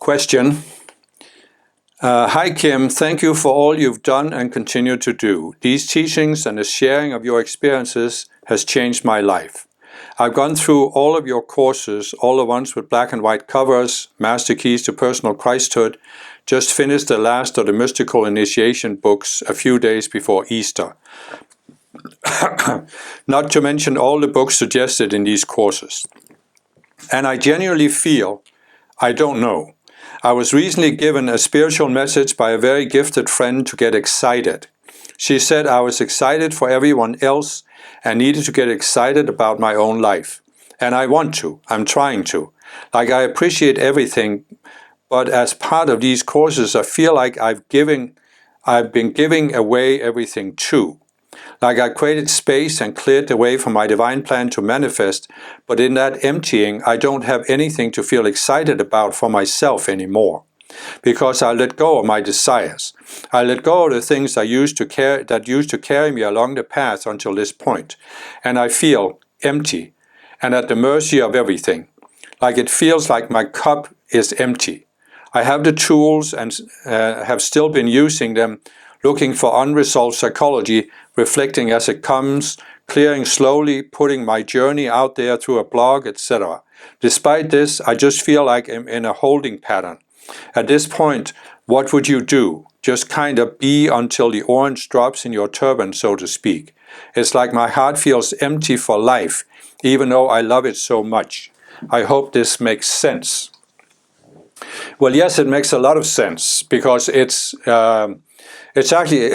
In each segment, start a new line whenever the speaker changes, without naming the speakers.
Question. Hi Kim, thank you for all you've done and continue to do. These teachings and the sharing of your experiences has changed my life. I've gone through all of your courses, all the ones with black and white covers, Master Keys to Personal Christhood, just finished the last of the mystical initiation books a few days before Easter. Not to mention all the books suggested in these courses. And I genuinely feel, I don't know. I was recently given a spiritual message by a very gifted friend to get excited. She said I was excited for everyone else and needed to get excited about my own life. And I want to. I'm trying to. Like, I appreciate everything, but as part of these courses, I feel like I've been giving away everything too. Like, I created space and cleared the way for my divine plan to manifest, but in that emptying, I don't have anything to feel excited about for myself anymore. Because I let go of my desires. I let go of the things that used to carry me along the path until this point. And I feel empty and at the mercy of everything. Like, it feels like my cup is empty. I have the tools and have still been using them, looking for unresolved psychology, reflecting as it comes, clearing slowly, putting my journey out there through a blog, etc. Despite this, I just feel like I'm in a holding pattern. At this point, what would you do? Just kind of be until the orange drops in your turban, so to speak. It's like my heart feels empty for life, even though I love it so much. I hope this makes sense. Well, yes, it makes a lot of sense, because it's actually,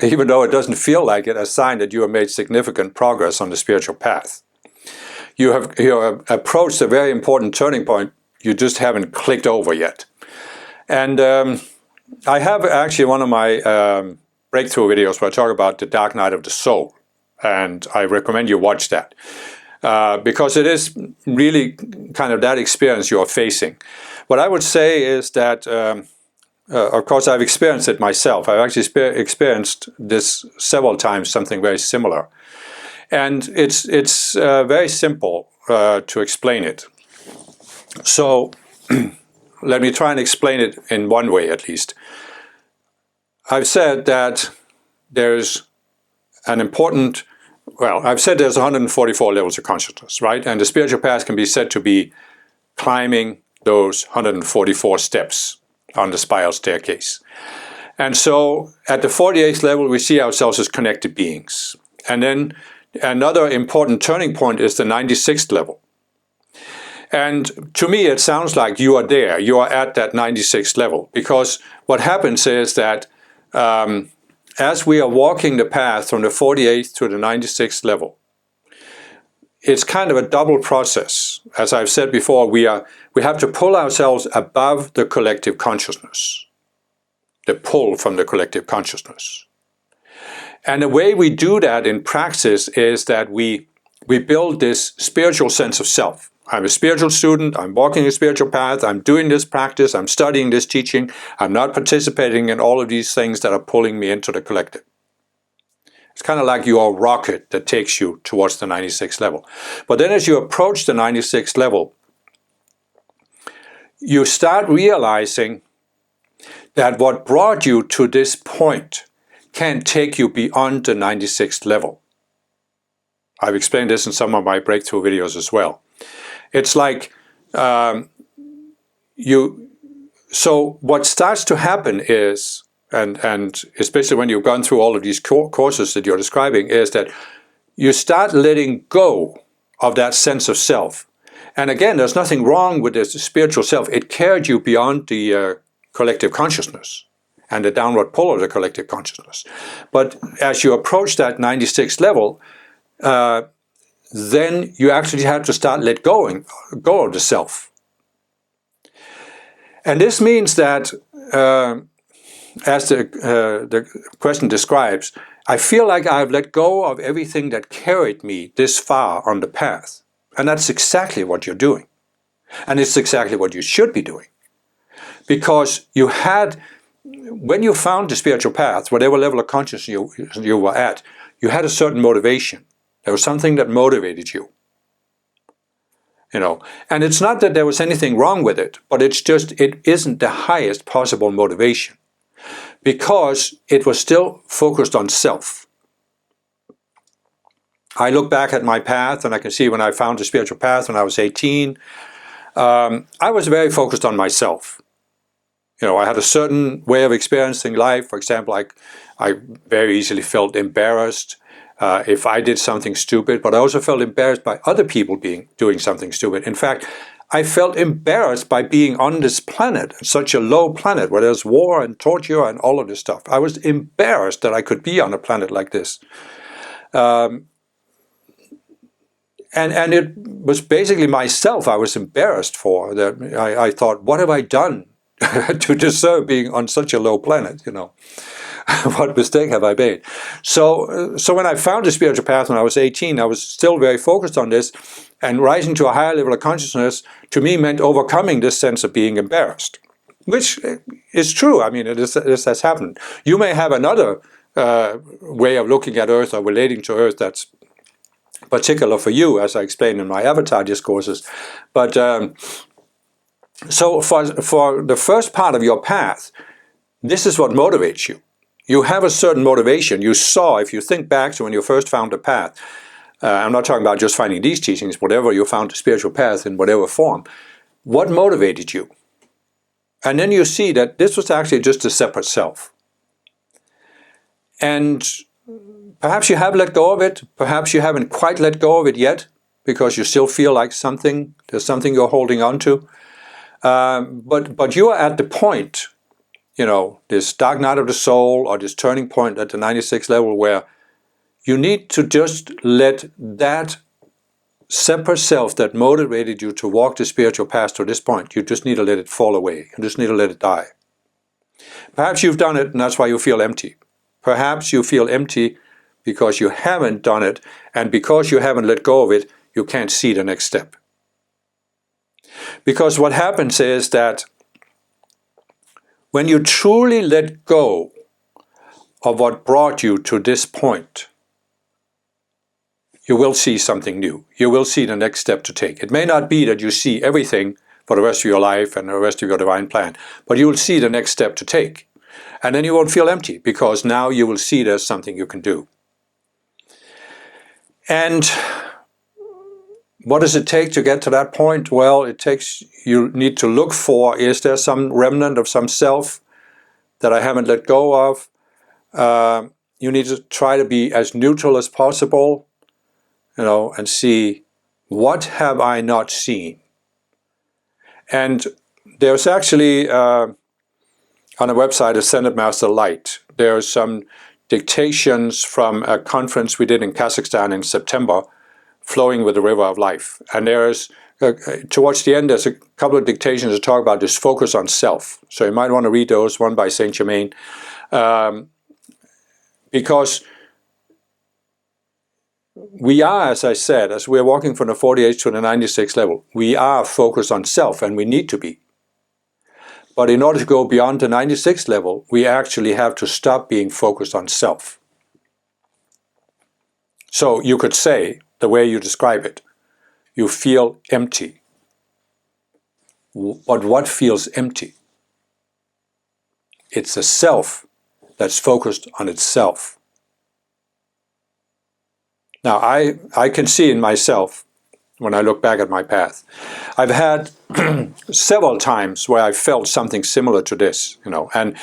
even though it doesn't feel like it, a sign that you have made significant progress on the spiritual path. You have approached a very important turning point. You just haven't clicked over yet. And I have actually one of my breakthrough videos where I talk about the dark night of the soul. And I recommend you watch that. Because it is really kind of that experience you are facing. What I would say is that, of course, I've experienced it myself. I've actually experienced this several times, something very similar. And it's very simple to explain it. So let me try and explain it in one way at least. I've said that there's an important, I've said there's 144 levels of consciousness, right? And the spiritual path can be said to be climbing those 144 steps on the spiral staircase. And so at the 48th level, we see ourselves as connected beings. And then another important turning point is the 96th level. And to me, it sounds like you are there. You are at that 96th level. Because what happens is that as we are walking the path from the 48th to the 96th level, it's kind of a double process. As I've said before, we have to pull ourselves above the collective consciousness, the pull from the collective consciousness. And the way we do that in praxis is that we build this spiritual sense of self. I'm a spiritual student, I'm walking a spiritual path, I'm doing this practice, I'm studying this teaching, I'm not participating in all of these things that are pulling me into the collective. It's kind of like you're a rocket that takes you towards the 96th level. But then as you approach the 96th level, you start realizing that what brought you to this point can't take you beyond the 96th level. I've explained this in some of my breakthrough videos as well. It's like so what starts to happen is, and especially when you've gone through all of these courses that you're describing, is that you start letting go of that sense of self. And again, there's nothing wrong with this spiritual self. It carried you beyond the collective consciousness and the downward pull of the collective consciousness. But as you approach that 96th level, then you actually have to start go of the self. And this means that, as the question describes, I feel like I've let go of everything that carried me this far on the path. And that's exactly what you're doing. And it's exactly what you should be doing. Because when you found the spiritual path, whatever level of consciousness you were at, you had a certain motivation. There was something that motivated you. And it's not that there was anything wrong with it, but it's just, it isn't the highest possible motivation because it was still focused on self. I look back at my path and I can see when I found the spiritual path when I was 18, I was very focused on myself. I had a certain way of experiencing life. For example, I very easily felt embarrassed if I did something stupid, but I also felt embarrassed by other people doing something stupid. In fact, I felt embarrassed by being on this planet, such a low planet where there's war and torture and all of this stuff. I was embarrassed that I could be on a planet like this. And it was basically myself I was embarrassed for. That I thought, what have I done to deserve being on such a low planet? What mistake have I made? So when I found the spiritual path when I was 18, I was still very focused on this, and rising to a higher level of consciousness to me meant overcoming this sense of being embarrassed, which is true. I mean, this has happened. You may have another way of looking at Earth or relating to Earth that's particular for you, as I explained in my avatar discourses. But so for the first part of your path, this is what motivates you. You have a certain motivation. You saw, if you think back to when you first found the path, I'm not talking about just finding these teachings, whatever you found the spiritual path in whatever form, what motivated you? And then you see that this was actually just a separate self. And perhaps you have let go of it, perhaps you haven't quite let go of it yet, because you still feel like there's something you're holding on to. But you are at the point, this dark night of the soul or this turning point at the 96 level where you need to just let that separate self that motivated you to walk the spiritual path to this point, you just need to let it fall away. You just need to let it die. Perhaps you've done it and that's why you feel empty. Perhaps you feel empty because you haven't done it, and because you haven't let go of it, you can't see the next step. Because what happens is that when you truly let go of what brought you to this point, you will see something new. You will see the next step to take. It may not be that you see everything for the rest of your life and the rest of your divine plan, but you will see the next step to take. And then you won't feel empty, because now you will see there's something you can do. And what does it take to get to that point? Well, you need to look for, is there some remnant of some self that I haven't let go of? You need to try to be as neutral as possible, and see, what have I not seen? And there's actually, on a website, Ascended Master Light, there's some dictations from a conference we did in Kazakhstan in September, Flowing with the River of Life. And there's, towards the end, there's a couple of dictations that talk about this focus on self. So you might want to read those, one by Saint Germain, because we are, as I said, as we're walking from the 48th to the 96th level, we are focused on self, and we need to be. But in order to go beyond the 96th level, we actually have to stop being focused on self. So you could say, the way you describe it, you feel empty. But what feels empty? It's a self that's focused on itself. Now, I can see in myself, when I look back at my path, I've had several times where I felt something similar to this, and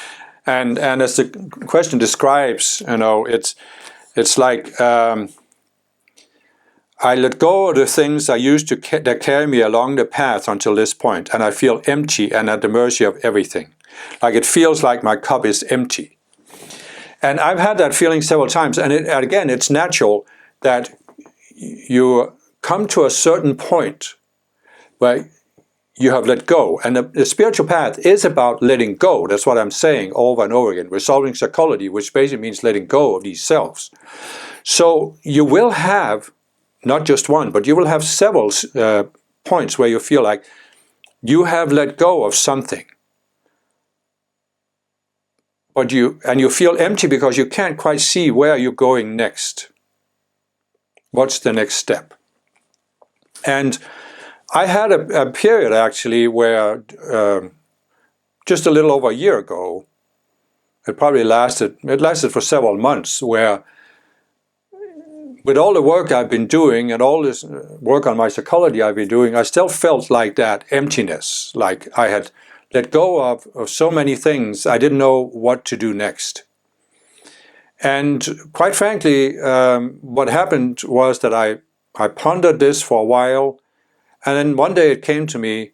as the question describes, it's like I let go of the things I used that carry me along the path until this point, and I feel empty and at the mercy of everything. Like it feels like my cup is empty. And I've had that feeling several times, and again, it's natural that you come to a certain point where you have let go. And the spiritual path is about letting go. That's what I'm saying over and over again. Resolving psychology, which basically means letting go of these selves. So you will have not just one, but you will have several points where you feel like you have let go of something. But you feel empty because you can't quite see where you're going next. What's the next step? And I had a period actually where just a little over a year ago, it lasted for several months, where with all the work I've been doing and all this work on my psychology I've been doing, I still felt like that emptiness, like I had let go of so many things. I didn't know what to do next. And quite frankly, what happened was that I pondered this for a while, and then one day it came to me,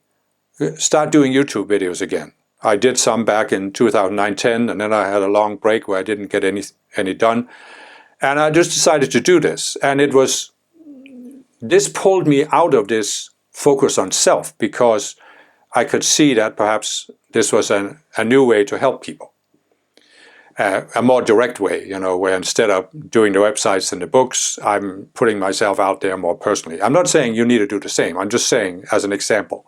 start doing YouTube videos again. I did some back in 2009-10, and then I had a long break where I didn't get any done. And I just decided to do this. And this pulled me out of this focus on self, because I could see that perhaps this was a new way to help people. A more direct way, where instead of doing the websites and the books, I'm putting myself out there more personally. I'm not saying you need to do the same. I'm just saying, as an example,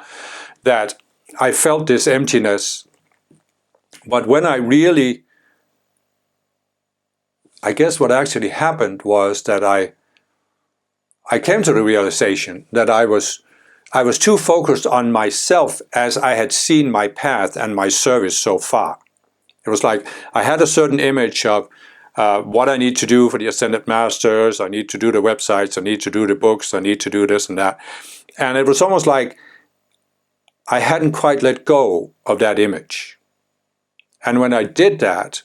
that I felt this emptiness. But when I guess what actually happened was that I came to the realization that I was too focused on myself as I had seen my path and my service so far. It was like I had a certain image of what I need to do for the Ascended Masters. I need to do the websites. I need to do the books. I need to do this and that. And it was almost like I hadn't quite let go of that image. And when I did that,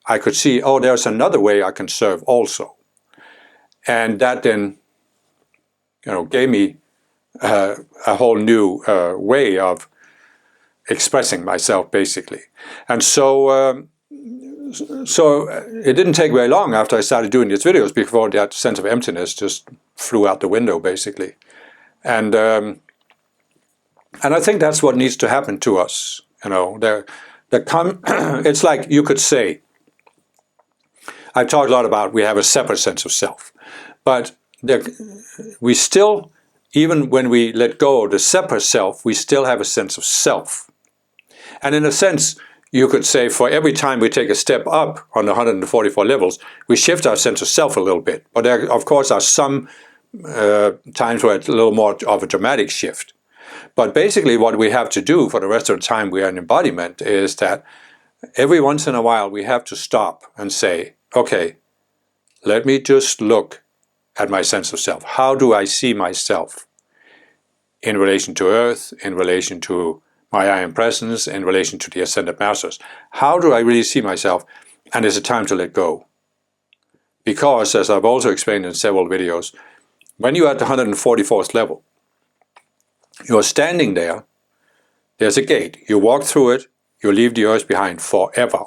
I could see, oh, there's another way I can serve also. And that then, gave me a whole new way of expressing myself, basically. And so it didn't take very long after I started doing these videos before that sense of emptiness just flew out the window, basically. And I think that's what needs to happen to us. It's like you could say, I've talked a lot about we have a separate sense of self, but we still, even when we let go of the separate self, we still have a sense of self. And in a sense, you could say for every time we take a step up on the 144 levels, we shift our sense of self a little bit. But there, of course, are some times where it's a little more of a dramatic shift. But basically what we have to do for the rest of the time we are in embodiment is that every once in a while we have to stop and say, okay, let me just look at my sense of self. How do I see myself in relation to Earth, in relation to my I Am Presence, in relation to the Ascended Masters? How do I really see myself? And is it time to let go? Because, as I've also explained in several videos, when you're at the 144th level, you're standing there, there's a gate, you walk through it, you leave the Earth behind forever.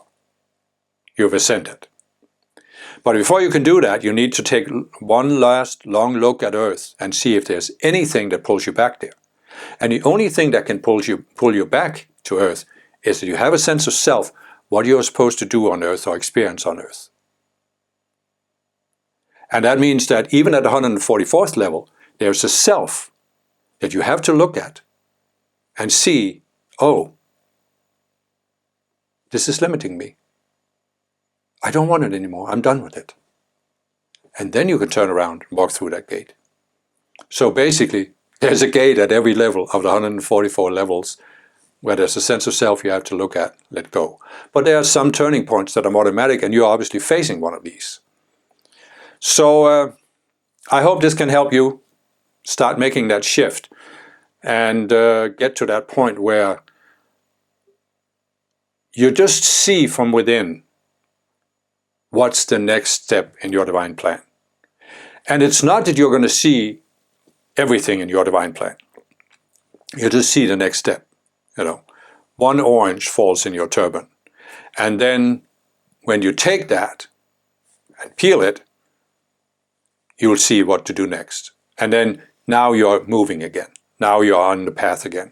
You've ascended. But before you can do that, you need to take one last long look at Earth and see if there's anything that pulls you back there. And the only thing that can pull you back to Earth is that you have a sense of self, what you're supposed to do on Earth or experience on Earth. And that means that even at the 144th level, there's a self that you have to look at and see, oh, this is limiting me. I don't want it anymore. I'm done with it. And then you can turn around and walk through that gate. So basically, there's a gate at every level of the 144 levels where there's a sense of self you have to look at, let go. But there are some turning points that are automatic, and you're obviously facing one of these. So I hope this can help you start making that shift and get to that point where you just see from within what's the next step in your divine plan. And it's not that you're going to see everything in your divine plan. You just see the next step. One orange falls in your turban. And then when you take that and peel it, you'll see what to do next. And then now you're moving again. Now you're on the path again.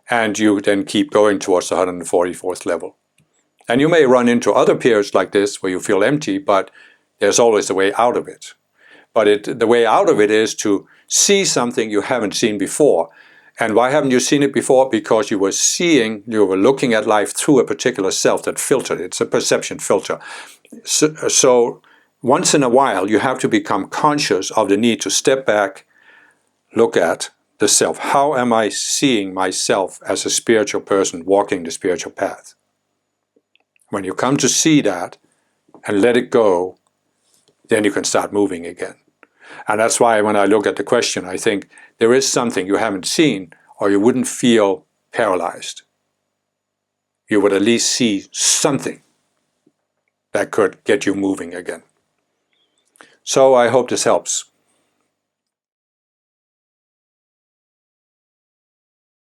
And you then keep going towards the 144th level. And you may run into other periods like this where you feel empty, but there's always a way out of it. But the way out of it is to see something you haven't seen before. And why haven't you seen it before? Because you were looking at life through a particular self that filtered it. It's a perception filter. So once in a while, you have to become conscious of the need to step back, look at the self. How am I seeing myself as a spiritual person walking the spiritual path? When you come to see that and let it go, then you can start moving again. And that's why when I look at the question, I think there is something you haven't seen, or you wouldn't feel paralyzed. You would at least see something that could get you moving again. So I hope this helps.